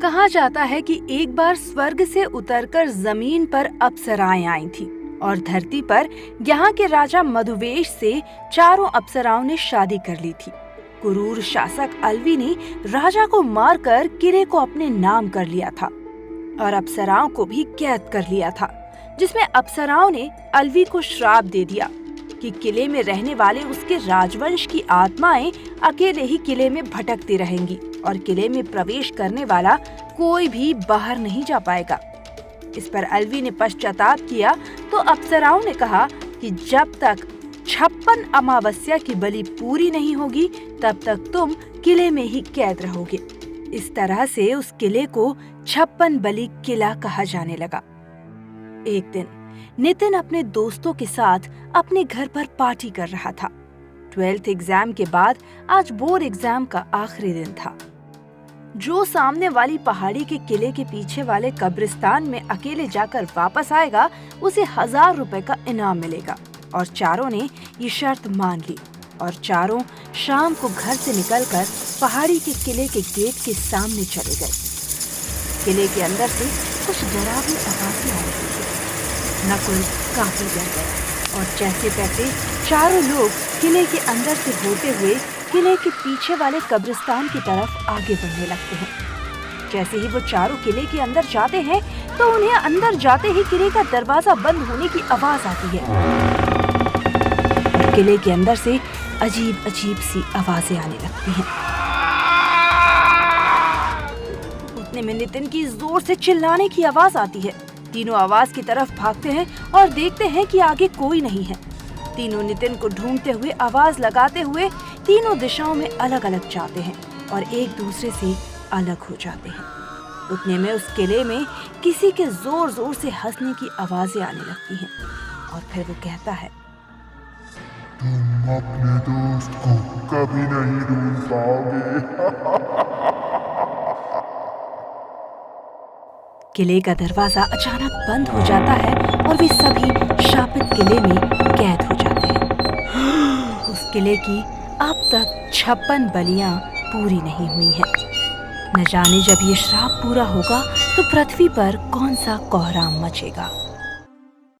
कहा जाता है कि एक बार स्वर्ग से उतरकर जमीन पर अप्सराएं आई थी और धरती पर यहाँ के राजा मधुवेश से चारों अप्सराओं ने शादी कर ली थी। क्रूर शासक अलवी ने राजा को मारकर किले को अपने नाम कर लिया था और अप्सराओं को भी कैद कर लिया था, जिसमें अप्सराओं ने अलवी को श्राप दे दिया कि किले में रहने वाले उसके राजवंश की आत्माएं अकेले ही किले में भटकती रहेंगी और किले में प्रवेश करने वाला कोई भी बाहर नहीं जा पाएगा। इस पर अलवी ने पश्चाताप किया तो अप्सराओं ने कहा कि जब तक 56 अमावस्या की बलि पूरी नहीं होगी तब तक तुम किले में ही कैद रहोगे। इस तरह से उस किले को 56 बलि किला कहा जाने लगा। एक दिन नितिन अपने दोस्तों के साथ अपने घर पर पार्टी कर रहा था। 12th एग्जाम के बाद आज बोर्ड एग्जाम का आखिरी दिन था। जो सामने वाली पहाड़ी के किले के पीछे वाले कब्रिस्तान में अकेले जाकर वापस आएगा उसे 1000 रुपए का इनाम मिलेगा। और चारों ने ये शर्त मान ली और चारों शाम को घर से निकलकर पहाड़ी के किले के गेट के सामने चले गए। किले के अंदर से कुछ डरावनी आवाजें आ रही थी। नकुल काफी डर गया और जैसे तैसे चारों लोग किले के अंदर से होते हुए किले के पीछे वाले कब्रिस्तान की तरफ आगे बढ़ने लगते हैं। जैसे ही वो चारों किले के अंदर जाते हैं तो उन्हें अंदर जाते ही किले का दरवाजा बंद होने की आवाज आती है और किले के अंदर से अजीब अजीब सी आवाजें आने लगती हैं। उतने में नितिन की जोर से चिल्लाने की आवाज आती है। तीनों आवाज की तरफ भागते हैं और देखते हैं कि आगे कोई नहीं है। तीनों नितिन को ढूंढते हुए आवाज लगाते हुए तीनों दिशाओं में अलग अलग जाते हैं और एक दूसरे से अलग हो जाते हैं। उतने में उस किले में किसी के जोर जोर से हंसने की आवाजें आने लगती हैं और फिर वो कहता है, तुम अपने दोस्त को कभी नहीं ढूंढ पाओगे। किले का दरवाजा अचानक बंद हो जाता है और वे सभी शापित किले में कैद हो जाते हैं। उस किले की अब तक 56 बलियां पूरी नहीं हुई हैं। न जाने जब ये श्राप पूरा होगा तो पृथ्वी पर कौन सा कोहराम मचेगा।